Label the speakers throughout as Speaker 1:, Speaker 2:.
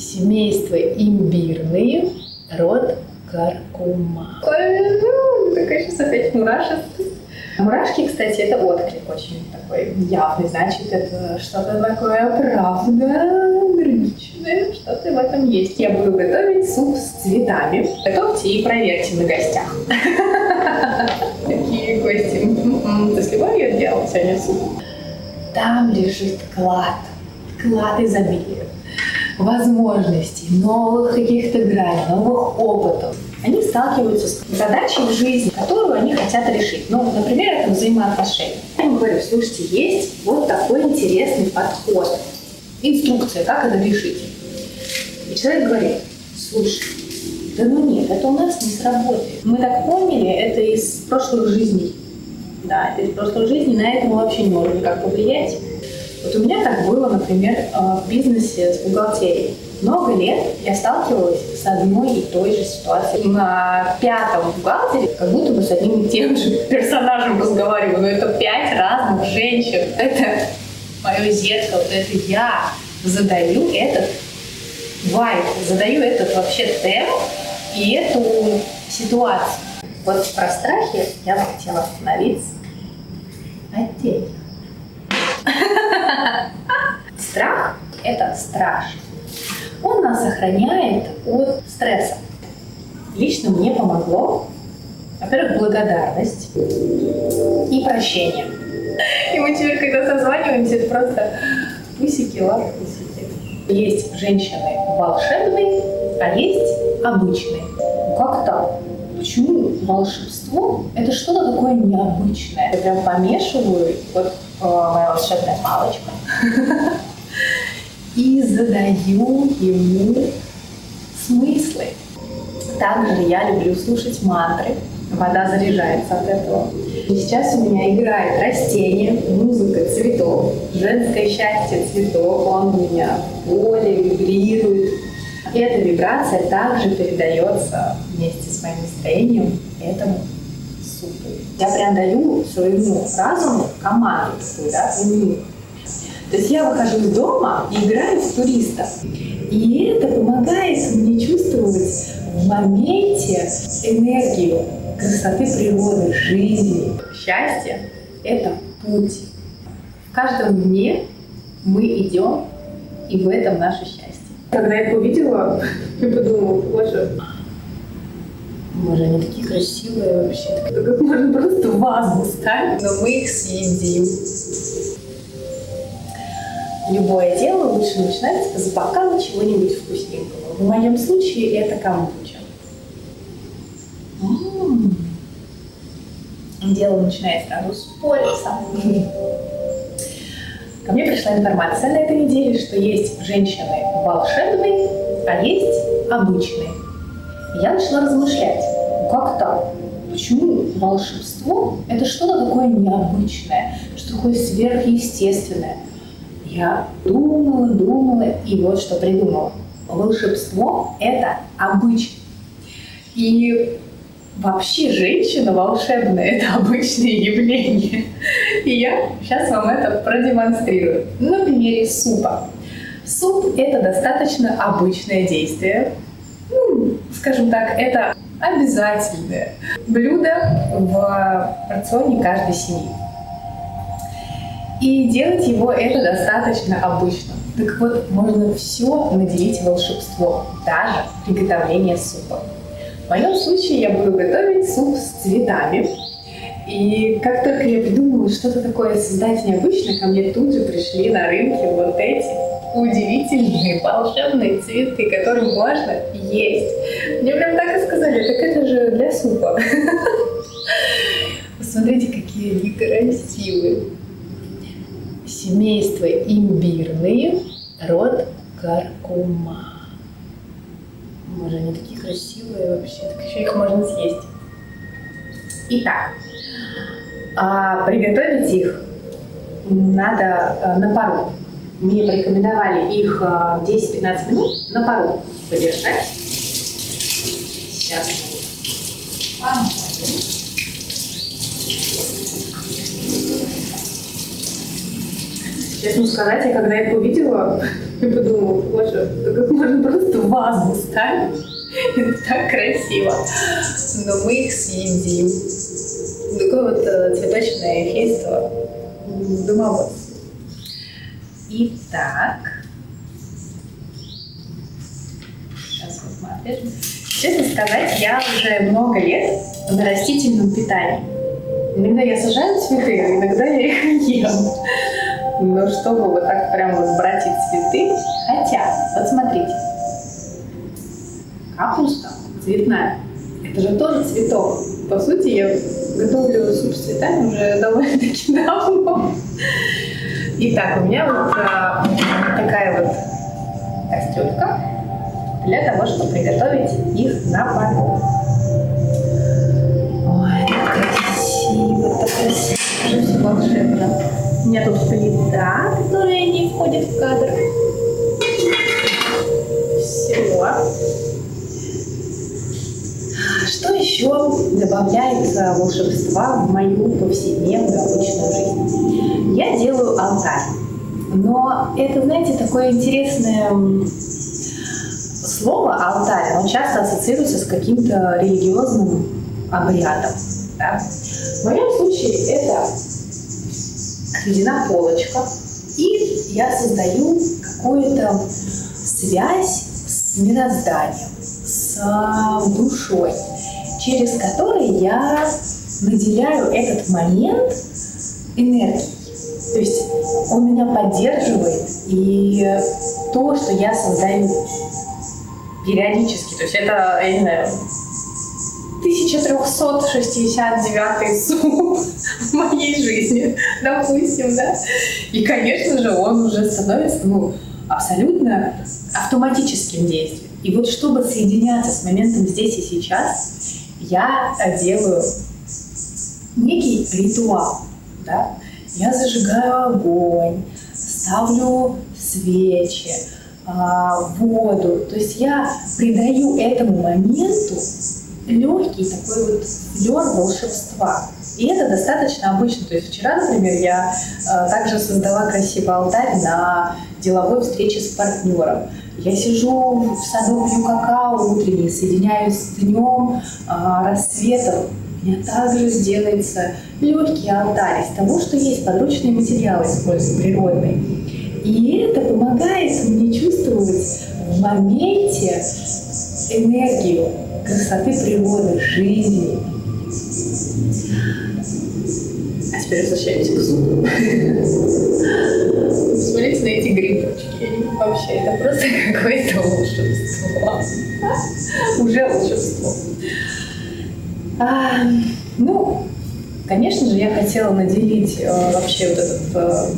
Speaker 1: Семейство имбирные, род каркума.
Speaker 2: Такая сейчас опять мурашек. Мурашки, кстати, это отклик очень такой явный, значит, это что-то такое правда энергичное, что-то в этом есть. Я буду готовить суп с цветами. Готовьте и проверьте на гостях. Такие гости. Ты с любовью делал сегодня суп? Там лежит клад изобилия, возможностей, новых каких-то граней, новых опытов. Они сталкиваются с задачей в жизни, которую они хотят решить. Ну, например, это взаимоотношения. Я им говорю: слушайте, есть вот такой интересный подход, инструкция, как это решить. И человек говорит: слушай, да ну нет, это у нас не сработает. Мы так поняли, это из прошлых жизней. Да, это из прошлых жизней, на это мы вообще не можем никак повлиять. Вот у меня так было, например, в бизнесе с бухгалтерией. Много лет я сталкивалась с одной и той же ситуацией. На 5-м бухгалтере как будто бы с одним и тем же персонажем разговариваю, но это 5 разных женщин. Это мое зеркало, это я задаю этот вайб, задаю этот вообще темп и эту ситуацию. Вот про страхи я бы хотела остановиться отдельно. Страх – это страж. Он нас охраняет от стресса. Лично мне помогло, во-первых, благодарность и прощение. И мы теперь, когда созваниваемся, это просто пусики, лапусики. Есть женщины волшебные, а есть обычные. Как так? Почему волшебство – это что-то такое необычное? Я прям помешиваю, вот моя волшебная палочка, и задаю ему смыслы. Также я люблю слушать мантры. Вода заряжается от этого. И сейчас у меня играет растение, музыка цветов, женское счастье цветов. Он у меня в поле вибрирует. И эта вибрация также передается вместе с моим настроением этому супу. Я прям даю своему разуму команду такую, да, То есть я выхожу из дома и играю в туриста. И это помогает мне чувствовать в моменте энергию красоты природы, жизни. Счастье – это путь. В каждом дне мы идем, и в этом наше счастье. Когда я их увидела, я подумала: боже, они такие красивые вообще. Как можно просто в вазу ставить, но мы их съедим. Любое дело лучше начинать с бокала чего-нибудь вкусненького. В моем случае это камбуча. Дело начинает сразу с полиса. Ко мне пришла информация на этой неделе, что есть женщины волшебные, а есть обычные. И я начала размышлять: как так? Почему волшебство – это что-то такое необычное, что такое сверхъестественное? Я думала, и вот что придумала. Волшебство – это обычно. И вообще женщина волшебная – это обычное явление. И я сейчас вам это продемонстрирую на примере супа. Суп – это достаточно обычное действие. Скажем так, это обязательное блюдо в рационе каждой семьи. И делать его это достаточно обычно. Так вот, можно все наделить волшебством, даже приготовление супа. В моем случае я буду готовить суп с цветами. И как только я придумала что-то такое создать необычное, ко мне тут же пришли на рынке вот эти удивительные волшебные цветы, которые можно есть. Мне прям так и сказали: так это же для супа. Посмотрите, какие они красивые. Семейство имбирные, род каркума. Боже, они такие красивые вообще, так еще их можно съесть. Итак, приготовить их надо на пару. Мне порекомендовали их 10-15 минут на пару подержать. Сейчас посмотрим. Честно сказать, я когда их увидела, Я подумала, боже, как можно просто вазу ставить? Это так красиво. Но мы их съедим. Такое вот цветочное эффейство домоводства. Итак, сейчас посмотрим. Честно сказать, я уже много лет на растительном питании. Иногда я сажаю цветы, иногда я их ем. Но чтобы вот так прям вот брать и цветы, хотя, вот смотрите, капуста цветная, это же тоже цветок. По сути, я готовлю суп с цветами уже довольно-таки давно. Итак, у меня вот такая вот кастрюлька для того, чтобы приготовить их на пару. Ой, так красиво, так красиво, все волшебно. У меня тут плита, которая не входит в кадр. Все. Что еще добавляет волшебства в мою повседневную обычную жизнь? Я делаю алтарь. Но это, знаете, такое интересное слово «алтарь», оно часто ассоциируется с каким-то религиозным обрядом. Да? В моем случае это отведена полочка, и я создаю какую-то связь с мирозданием, с душой, через который я наделяю этот момент энергией. То есть он меня поддерживает, и то, что я создаю периодически, то есть это, я не знаю, 1369 суп в моей жизни, допустим, да? И, конечно же, он уже становится, абсолютно автоматическим действием. И вот чтобы соединяться с моментом здесь и сейчас, я делаю некий ритуал, да? Я зажигаю огонь, ставлю свечи, воду. То есть я придаю этому моменту легкий такой вот флёр волшебства. И это достаточно обычно. То есть вчера, например, я также создала красивый алтарь на деловой встрече с партнером. Я сижу в саду, пью какао утренний, соединяюсь с днем, рассветом. У меня также делается легкий алтарь из того, что есть, подручные материалы используют, природные. И это помогает мне чувствовать в моменте энергию красоты природы, жизни. А теперь возвращаемся к супу. Смотрите на эти грибочки. Вообще, это просто какое-то волшебство. Уже волшебство. Конечно же, я хотела наделить вообще вот этот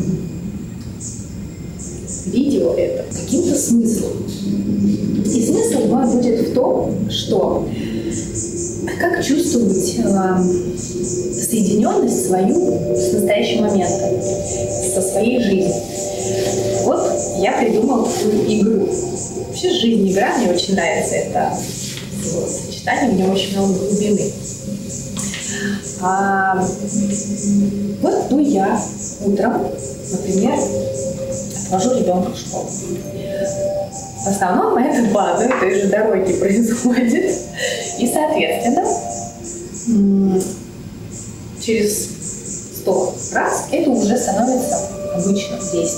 Speaker 2: видео это каким-то смыслом. И смысл мой будет в том, что как чувствовать соединенность свою с настоящим моментом, со своей жизнью. Вот я придумала такую игру. Вообще жизнь игра мне очень нравится. Это сочетание, в нем очень много глубины. Вот я утром, например, отвожу ребенка в школу. В основном это по одной и той же дороге происходит. И, соответственно, через 100 раз это уже становится обычным действием.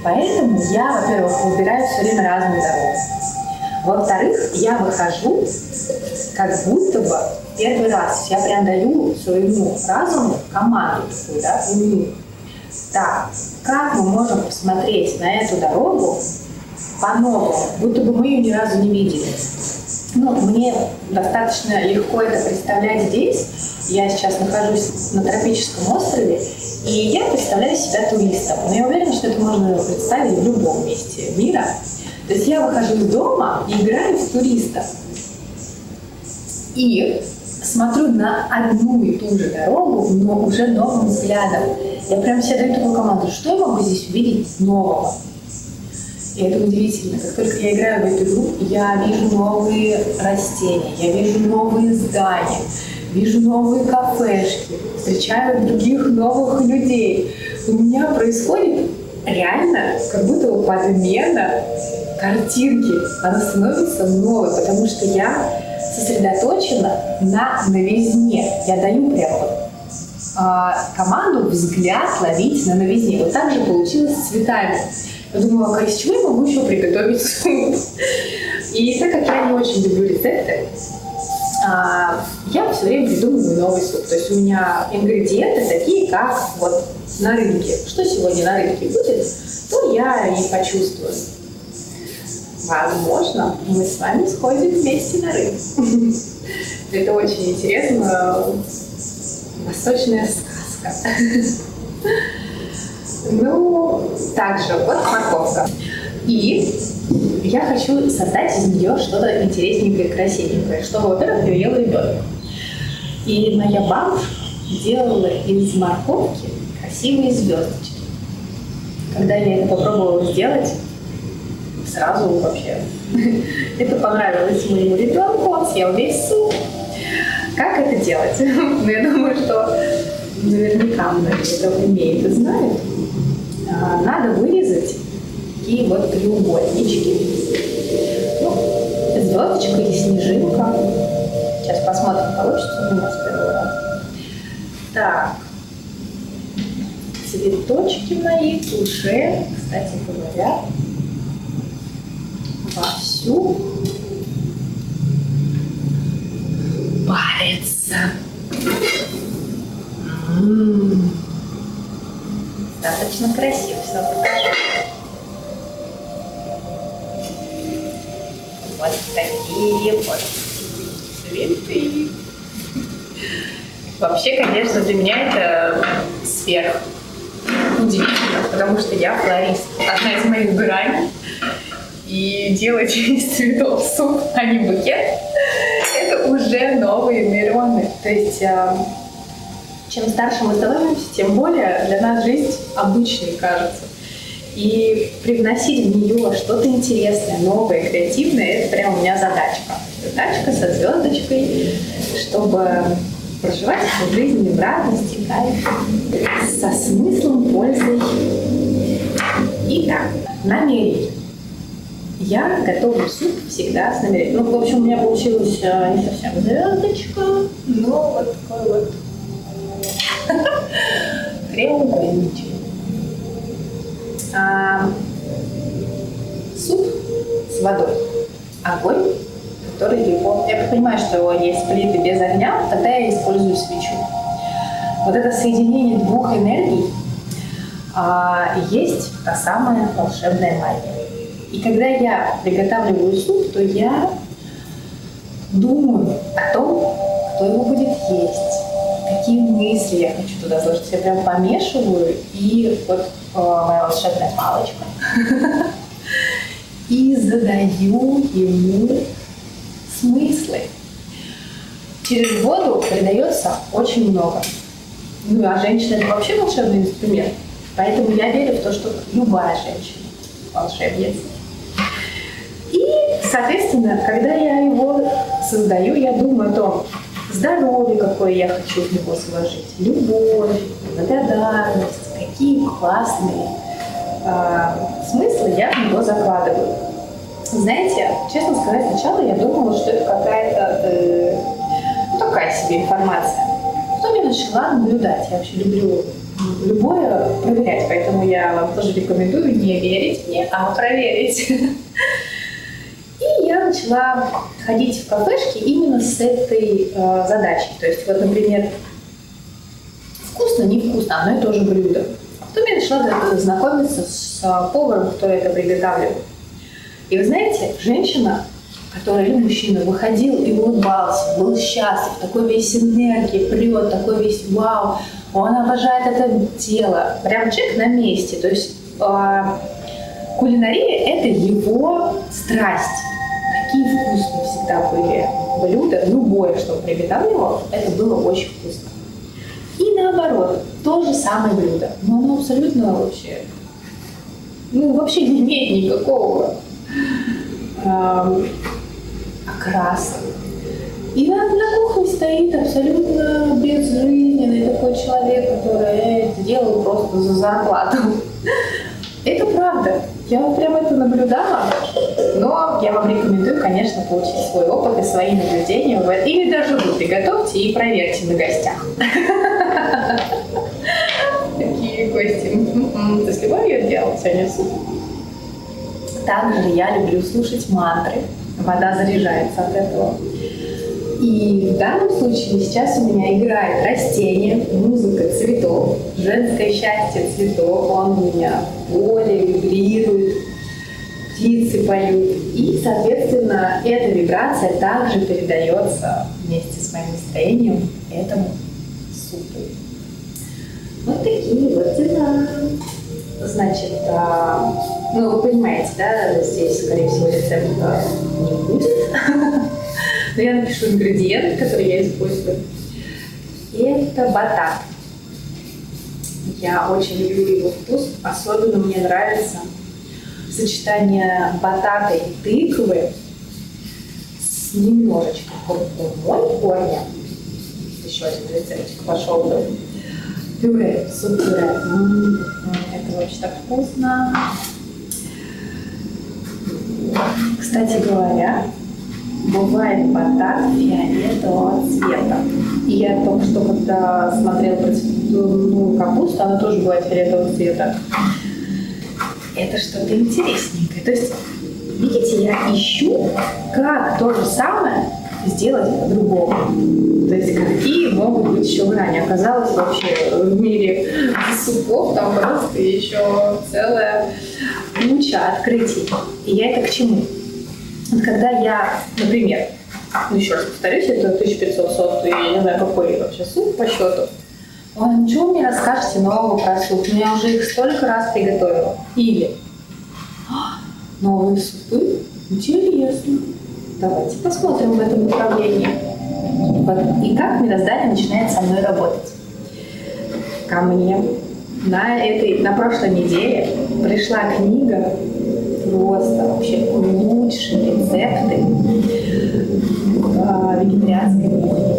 Speaker 2: Поэтому я, во-первых, выбираю все время разные дороги. Во-вторых, я выхожу как будто бы первый раз. Я прям даю своему разуму команду такую, да, Так, как мы можем посмотреть на эту дорогу по-новому, будто бы мы ее ни разу не видели. Мне достаточно легко это представлять здесь. Я сейчас нахожусь на тропическом острове, и я представляю себя туристом. Но я уверена, что это можно представить в любом месте мира. То есть я выхожу из дома и играю в туриста. И смотрю на одну и ту же дорогу, но уже новым взглядом. Я прям себе даю такую команду, что я могу здесь увидеть нового. И это удивительно. Как только я играю в эту игру, я вижу новые растения, я вижу новые здания, вижу новые кафешки, встречаю других новых людей. У меня происходит реально как будто бы подмена картинки. Она становится новой, потому что я сосредоточена на новизне. Я даю прям вот команду взгляд ловить на новизне. Вот так же получилось с цветами. Я думала, а из чего я могу еще приготовить суп? И так как я не очень люблю рецепты, я все время придумываю новый суп. То есть у меня ингредиенты такие, как вот на рынке. Что сегодня на рынке будет, то я и почувствую. Возможно, мы с вами сходим вместе на рынок. Это очень интересно. Восточная сказка. Ну, также вот морковка. И я хочу создать из нее что-то интересненькое, красивенькое, чтобы, во-первых, ее ел ребенок. И моя бабушка делала из морковки красивые звездочки. Когда я это попробовала сделать, сразу вообще это понравилось моему ребенку, он съел весь суп. Как это делать? Ну, я думаю, что наверняка многие это умеют и знают. Надо вырезать такие вот треугольнички. Ну, звездочка или снежинка. Сейчас посмотрим, получится у меня с первого раза. Так. Цветочки мои уже, кстати говоря, вовсю парятся. Достаточно красиво все покажу. Вот такие вот цветы. Вообще, конечно, для меня это сверх удивительно, потому что я флорист. Одна из моих граней. И делать из цветов суп, а не букет, это уже новые нейроны. То есть, чем старше мы становимся, тем более для нас жизнь обычной кажется. И привносить в нее что-то интересное, новое, креативное, это прям у меня задачка. Задачка со звездочкой, чтобы проживать эту жизнь в радости, кайфе, со смыслом, пользой. Итак, намерение. Я готовлю суп всегда с намерением. Ну, в общем, у меня получилась не совсем звездочка, но вот такой вот треугольничек. Суп с водой. Огонь, который его... Я понимаю, что есть плиты без огня, тогда я использую свечу. Вот это соединение двух энергий есть та самая волшебная магия. И когда я приготавливаю суп, то я думаю о том, кто его будет есть, какие мысли я хочу туда сложить. Я прям помешиваю, и вот моя волшебная палочка, и задаю ему смыслы. Через воду передается очень много. Ну, а женщина — это вообще волшебный инструмент. Поэтому я верю в то, что любая женщина волшебница. И, соответственно, когда я его создаю, я думаю о том здоровье, какое я хочу в него сложить, любовь, благодарность, какие классные смыслы я в него закладываю. Знаете, честно сказать, сначала я думала, что это какая-то такая себе информация. Потом я начала наблюдать. Я вообще люблю любое проверять, поэтому я вам тоже рекомендую не верить мне, а проверить. И я начала ходить в кафешки именно с этой задачей. То есть, вот, например, вкусно, невкусно, одно и то же блюдо. Потом я начала знакомиться с поваром, который это приготавливал. И вы знаете, женщина, которая, или мужчина, выходил и улыбался, был счастлив, такой весь энергии, прет, такой весь вау, он обожает это дело. Прям человек на месте. То есть кулинария — это его страсть. Какие вкусные всегда были блюда, любое, что он приготавливал, это было очень вкусно. И наоборот, то же самое блюдо, но оно абсолютно вообще, вообще не имеет никакого окраса. И на кухне стоит абсолютно безжизненный такой человек, который это делал просто за зарплату. Это правда. Я вот прям это наблюдала. Но я вам рекомендую, конечно, получить свой опыт и свои наблюдения. Или даже вы приготовьте и проверьте на гостях. Такие гости. Ты с любовью делал сегодня суп? Также я люблю слушать мантры. Вода заряжается от этого. И в данном случае сейчас у меня играет растение, музыка цветов, женское счастье цветов, он у меня в поле вибрирует, птицы поют. И, соответственно, эта вибрация также передается вместе с моим настроением этому супу. Вот такие вот дела. Значит, ну вы понимаете, да, здесь, скорее всего, рецепта не будет. Но я напишу ингредиенты, которые я использую. Это батат. Я очень люблю его вкус. Особенно мне нравится сочетание батата и тыквы с немножечко куркумой корня. Еще один рецептик пошел бы. Пюре, суп-пюре. Это вообще так вкусно. Кстати говоря, бывает батат фиолетового цвета. И я только что, когда смотрела про капусту, она тоже бывает фиолетового цвета. Это что-то интересненькое. То есть, видите, я ищу, как то же самое сделать по-другому. То есть, какие могут быть еще грани. Оказалось, вообще в мире супов там просто еще целая куча открытий. И я это к чему? Вот когда я, например, еще раз повторюсь, это 1500 сот, и я не знаю, какой вообще суп по счету. Ой, ну что вы мне расскажете нового про суп? Ну я уже их столько раз приготовила. Или новые супы? Интересно. Давайте посмотрим в этом направлении. И как мироздание начинает со мной работать. Ко мне на прошлой неделе пришла книга просто вообще лучшие рецепты вегетарианской кухни.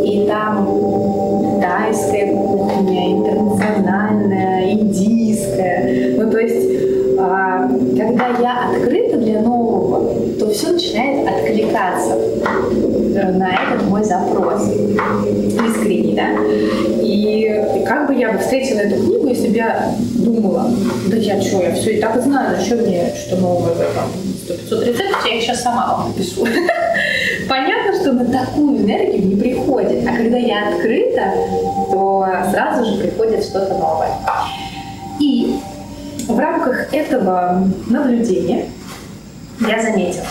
Speaker 2: И там тайская кухня, интернациональная, индийская. Ну, то есть, когда я открыта для нового, то все начинает откликаться на этот мой запрос. Искренний, да? И как бы я бы встретила эту книгу, если бы я думала, да я что, я все и так знаю, зачем мне что новое в этом? 100-500 рецептов, я их сейчас сама вам напишу. Понятно, что на такую энергию не приходит, а когда я открыта, то сразу же приходит что-то новое. И в рамках этого наблюдения я заметила,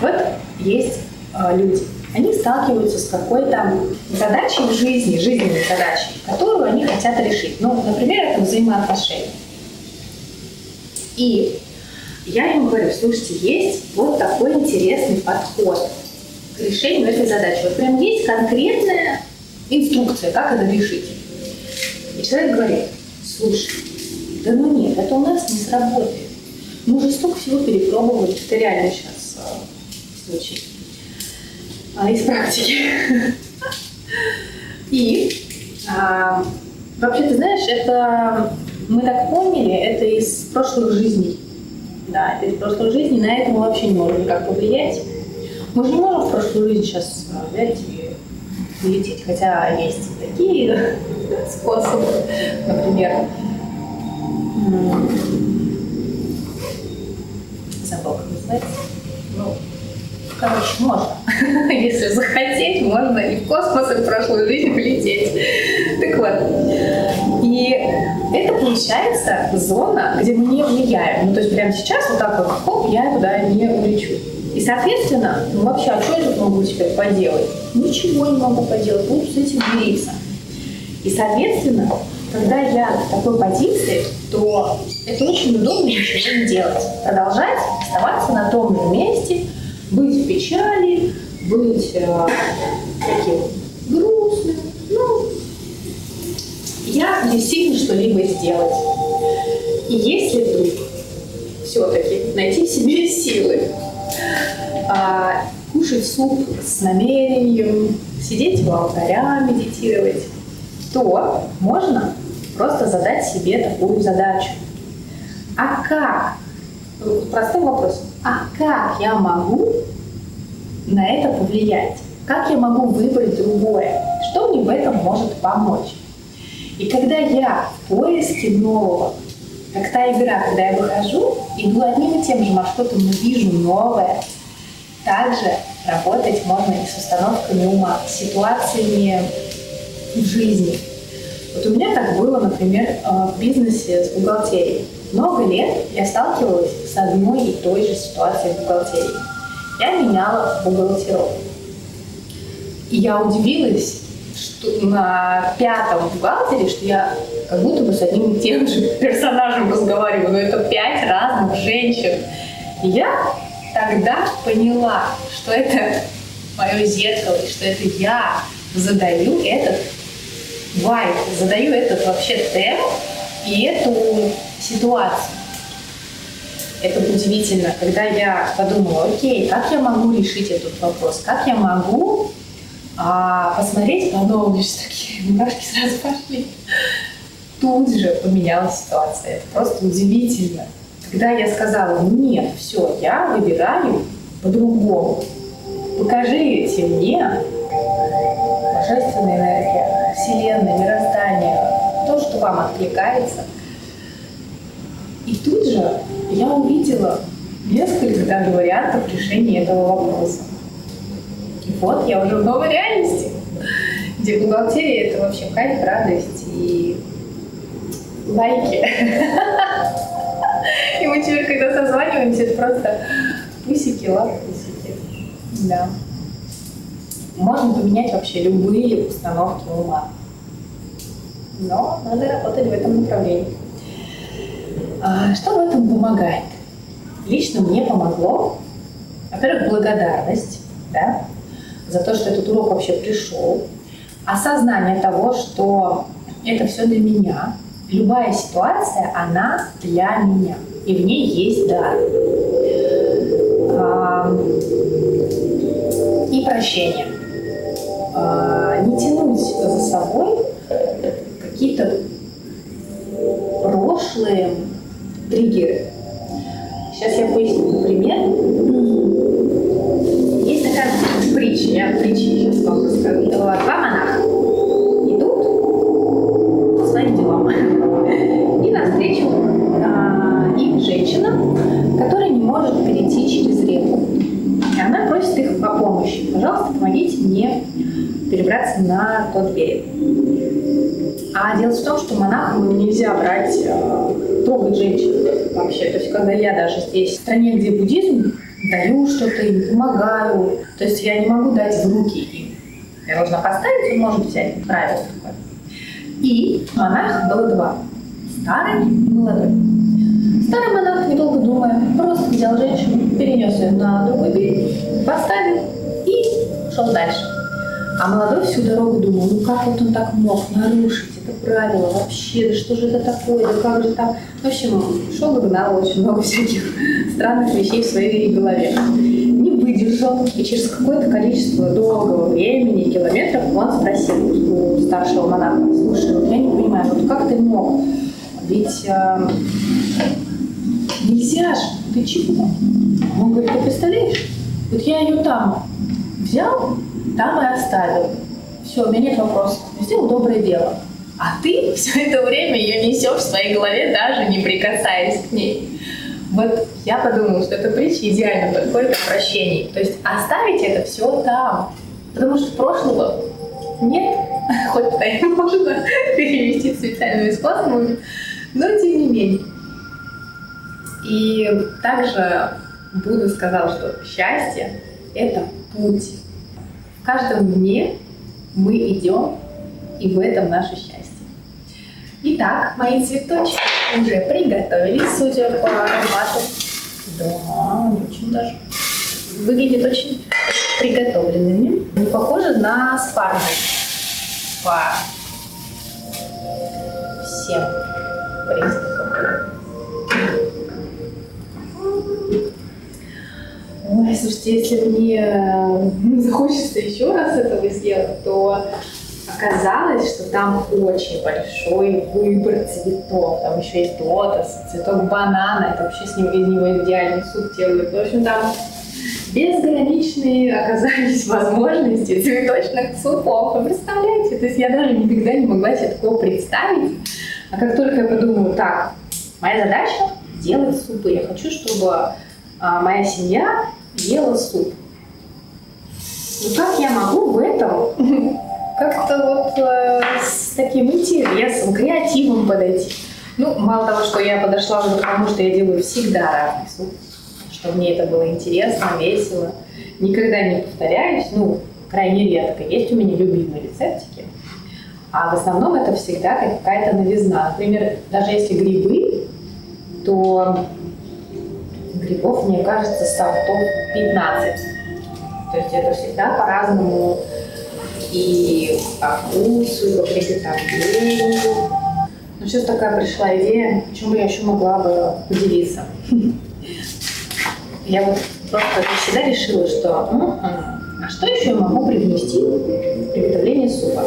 Speaker 2: вот есть люди, они сталкиваются с какой-то задачей в жизни, жизненной задачей, которую они хотят решить. Ну, например, это взаимоотношения. И я им говорю, слушайте, есть вот такой интересный подход к решению этой задачи. Вот прям есть конкретная инструкция, как это решить. И человек говорит, слушай, да ну нет, это у нас не сработает. Мы уже столько всего перепробовали, это реально сейчас случай из практики. И вообще, ты знаешь, это мы так поняли, это из прошлых жизней. Да, это из прошлых жизней, на это мы вообще не можем никак повлиять. Мы же не можем в прошлую жизнь сейчас взять и вылететь, хотя есть и такие способы, например, забыл, как называется. Ну, короче, можно. Если захотеть, можно и в космос, и в прошлую жизнь полететь. Так вот. И это получается зона, где мы не влияем. Ну, то есть прямо сейчас вот так вот, хоп, я туда не улечу. И, соответственно, ну вообще, а что я тут могу теперь поделать? Ничего не могу поделать, буду с этим мириться. И, соответственно, когда я в такой позиции, то это очень удобно ничего не делать. Продолжать оставаться на том же месте, быть в печали, быть таким грустным. Ну, я действительно что-либо сделать. И если вдруг все-таки найти в себе силы, кушать суп с намерением, сидеть у алтаря, медитировать, то можно просто задать себе такую задачу. А как? Простой вопрос. А как я могу на это повлиять? Как я могу выбрать другое? Что мне в этом может помочь? И когда я в поиске нового, как та игра, когда я выхожу, иду одним и тем же маршрутом, но вижу новое, также работать можно и с установками ума, с ситуациями в жизни. Вот у меня так было, например, в бизнесе с бухгалтерией. Много лет я сталкивалась с одной и той же ситуацией в бухгалтерии. Я меняла бухгалтеров. И я удивилась, что на 5-м бухгалтере, что я как будто бы с одним и тем же персонажем разговариваю, но это 5 разных женщин. И я тогда поняла, что это мое зеркало, и что это я задаю этот вайб, задаю этот вообще темп и эту ситуацию. Это удивительно, когда я подумала, окей, как я могу решить этот вопрос, как я могу посмотреть по-новому, лишь такие мурашки сразу пошли. Тут же поменялась ситуация. Это просто удивительно. Когда я сказала, нет, все, я выбираю по-другому. Покажите мне божественная энергия, Вселенная, мироздание, то, что вам откликается. И тут же я увидела несколько даже вариантов решения этого вопроса. И вот я уже в новой реальности, где бухгалтерия — это вообще кайф, радость и лайки. И мы теперь, когда созваниваемся, это просто пусики, лапусики. Да. Можно поменять вообще любые установки ума. Но надо работать в этом направлении. Что в этом помогает? Лично мне помогло, во-первых, благодарность, да, за то, что этот урок вообще пришел, осознание того, что это все для меня, любая ситуация, она для меня, и в ней есть дар. И прощение. Не тянуть за собой какие-то прошлые триггеры. Сейчас я поясню, например. Есть такая притча, я притчи сейчас вам расскажу. Два монаха идут по своим делам. И навстречу им женщина, которая не может перейти через реку. И она просит их о помощи. Пожалуйста, помогите мне перебраться на тот берег. А дело в том, что монахам нельзя брать, трогать женщин вообще. То есть, когда я даже здесь, в стране, где буддизм, даю что-то им, помогаю. То есть, я не могу дать в руки им. Я должна поставить, он может взять. Правило такое. И монах было два. Старый и молодой. Старый монах, недолго думая, просто взял женщину, перенес ее на другой берег, поставил и шел дальше. А молодой всю дорогу думал, ну как вот он так мог нарушить это правило вообще, да что же это такое, да как же так. В общем, шел и гнал очень много всяких странных вещей в своей голове. Не выдержал, и через какое-то количество долгого времени, километров, он спросил у старшего монаха, слушай, вот я не понимаю, вот как ты мог, ведь нельзя же, ты чего? Он говорит, ты представляешь, вот я ее там взял, там и оставил. Все, у меня нет вопросов. Сделал доброе дело. А ты все это время ее несешь в своей голове, даже не прикасаясь к ней. Вот я подумала, что эта притча идеально подходит к прощению. То есть оставить это все там. Потому что прошлого нет, хоть это можно перевести специальными способами, но тем не менее. И также Будда сказал, что счастье – это путь. В каждом дне мы идем, и в этом наше счастье. Итак, мои цветочки уже приготовились, судя по аромату. Да, очень даже. Выглядят очень приготовленными. Не похоже на спаржу. По всем признакам. Ой, слушайте, если мне захочется еще раз этого сделать, то оказалось, что там очень большой выбор цветов. Там еще есть лотос, цветок банана. Это вообще из него идеальный суп делают. В общем, там безграничные оказались возможности цветочных супов. Вы представляете? То есть я даже никогда не могла себе такого представить. А как только я подумала, так, моя задача делать супы. Я хочу, чтобы моя семья ела суп. Ну как я могу в этом как-то вот с таким интересом, креативом подойти? Ну, мало того, что я подошла уже к тому, что я делаю всегда разный суп, что мне это было интересно, весело. Никогда не повторяюсь, ну, крайне редко. Есть у меня любимые рецептики, а в основном это всегда какая-то новизна. Например, даже если грибы, то грибов, мне кажется, сортов 15. То есть это всегда по-разному и по вкусу, и по приготовлению. Ну, сейчас такая пришла идея, о чем я еще могла бы поделиться. Я вот просто всегда решила, что а что еще я могу привнести в приготовление супа?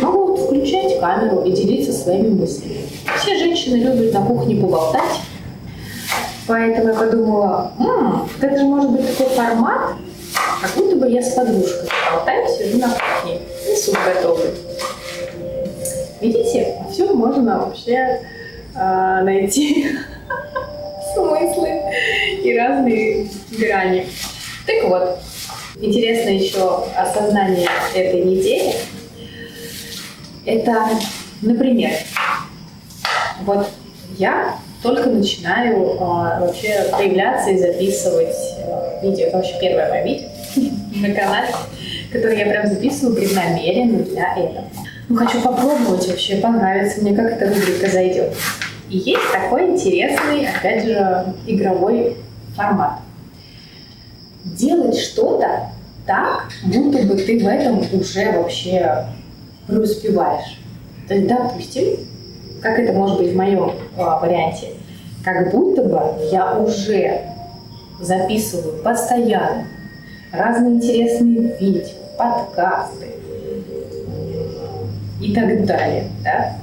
Speaker 2: Могу включать камеру и делиться своими мыслями. Все женщины любят на кухне поболтать, поэтому я подумала, это же может быть такой формат, как будто бы я с подружкой болтаю, сижу на кухне и суп готовлю. Видите, во всем можно вообще найти смыслы и разные грани. Так вот, интересно еще осознание этой недели. Это, например, вот я только начинаю вообще появляться и записывать видео. Это вообще первое мое видео на канале, которое я прям записываю преднамеренно для этого. Ну, хочу попробовать вообще, понравится мне, как эта рубрика зайдет. И есть такой интересный, опять же, игровой формат. Делать что-то так, будто бы ты в этом уже вообще преуспеваешь. То есть, допустим, как это может быть в моем варианте, как будто бы я уже записываю постоянно разные интересные видео, подкасты и так далее, да?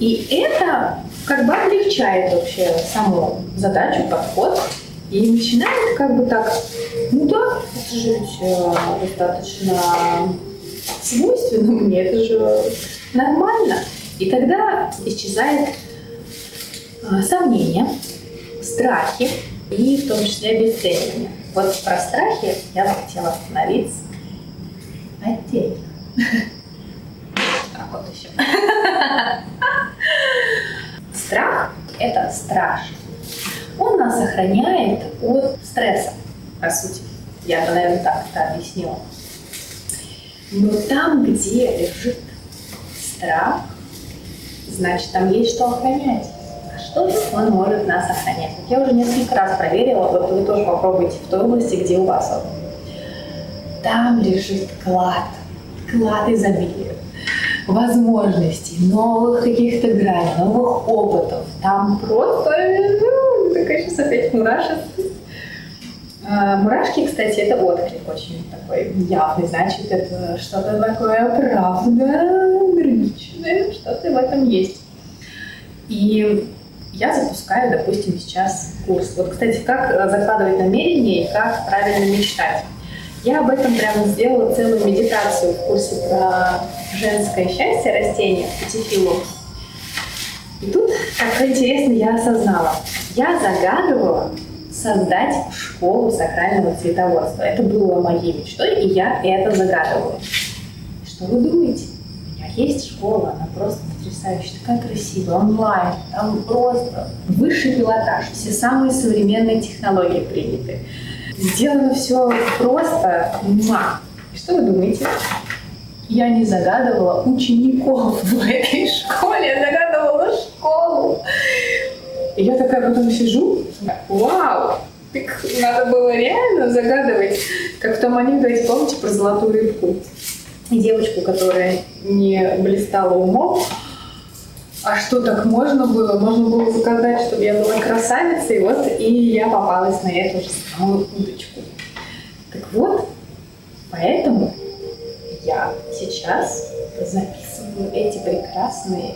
Speaker 2: И это как бы облегчает вообще саму задачу, подход, и начинает как бы так, ну да, это же ведь достаточно свойственно мне, это же нормально. И тогда исчезает сомнения, страхи и в том числе обесценивание. Вот про страхи я бы хотела остановиться отдельно. Так вот еще. Страх – это страж. Он нас охраняет от стресса, по сути. Я бы, наверное, так это объяснила. Но там, где лежит страх, значит, там есть что охранять. А что же он может нас охранять? Вот я уже несколько раз проверила, вот вы тоже попробуйте в той области, где у вас он. Там лежит клад изобилия, возможностей, новых каких-то граней, новых опытов. Там просто, такая сейчас опять мурашек. Мурашки, кстати, это отклик очень такой явный, значит, это что-то такое правда, энергичное, что-то в этом есть. И я запускаю, допустим, сейчас курс. Вот, кстати, как закладывать намерения и как правильно мечтать. Я об этом прямо сделала целую медитацию в курсе про женское счастье растения, патифилу. И тут, как интересно, я осознала. Я загадывала создать школу сакрального цветоводства. Это было моей мечтой, и я это загадывала. Что вы думаете? У меня есть школа, она просто потрясающая, такая красивая, онлайн, там просто высший пилотаж, все самые современные технологии приняты. Сделано все просто. И что вы думаете? Я не загадывала учеников в этой школе, я загадывала школу. И я такая потом сижу, вау, так надо было реально загадывать, как в том анекдоте, помните, про золотую рыбку и девочку, которая не блистала умом. А что, так можно было? Можно было заказать, чтобы я была красавицей, вот, и я попалась на эту же самую удочку. Так вот, поэтому я сейчас записываю эти прекрасные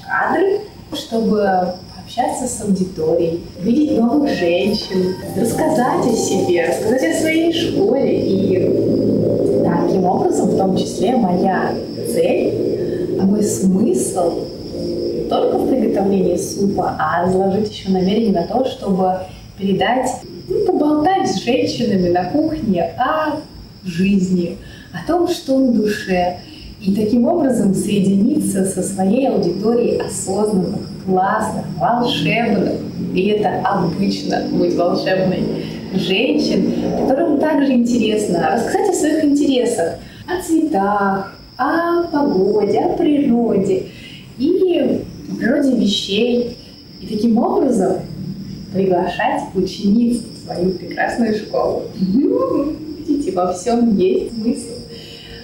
Speaker 2: кадры, чтобы общаться с аудиторией, видеть новых женщин, рассказать о себе, рассказать о своей школе. И таким образом, в том числе, моя цель, мой смысл не только в приготовлении супа, а заложить еще намерение на то, чтобы передать, поболтать с женщинами на кухне о жизни, о том, что на душе. И таким образом соединиться со своей аудиторией осознанных, классных, волшебных, и это обычно быть волшебной, женщин, которым также интересно рассказать о своих интересах, о цветах, о погоде, о природе и о природе вещей. И таким образом приглашать учениц в свою прекрасную школу. Видите, во всем есть смысл.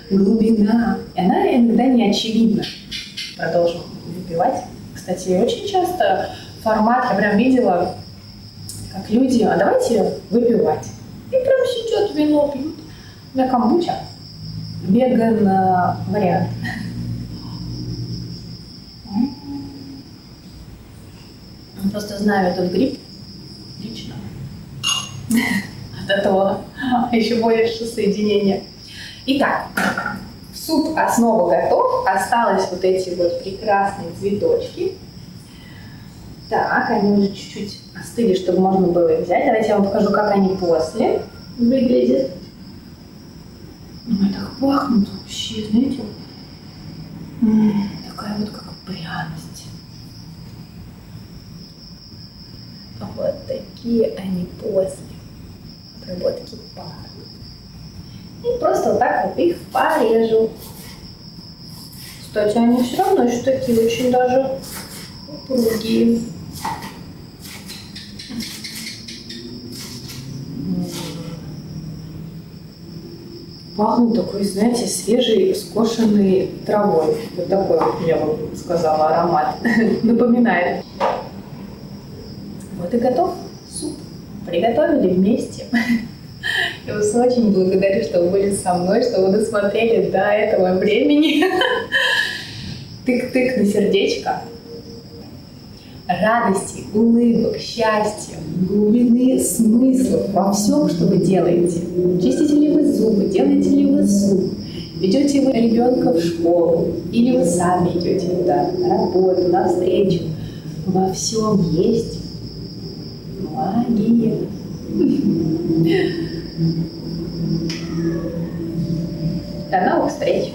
Speaker 2: Глубина. И она иногда не очевидна. Продолжим выпивать. Кстати, очень часто формат, я прям видела, как люди, а давайте выпивать. И прям сидят, вино пьют. У меня камбуча. Веган вариант. Просто знаю этот гриб лично. От этого еще больше соединения. Итак, суп основа готов. Осталось вот эти вот прекрасные цветочки. Так, они уже чуть-чуть остыли, чтобы можно было их взять. Давайте я вам покажу, как они после выглядят. Ой, так пахнут вообще, знаете? Такая вот как пряность. Вот такие они после обработки пахнут. И просто вот так вот их порежу. Кстати, они все равно еще такие очень даже упругие. Пахнут такой, знаете, свежей скошенной травой. Вот такой вот, я вам сказала, аромат. Напоминает. Вот и готов суп. Приготовили вместе. Я вас очень благодарю, что вы были со мной, что вы досмотрели до этого времени. Тык-тык на сердечко. Радости, улыбок, счастья, глубины смыслов во всем, что вы делаете. Чистите ли вы зубы, делаете ли вы суп, ведете вы ребенка в школу, или вы сами идете туда, на работу, на встречу. Во всем есть магия. До новых встреч!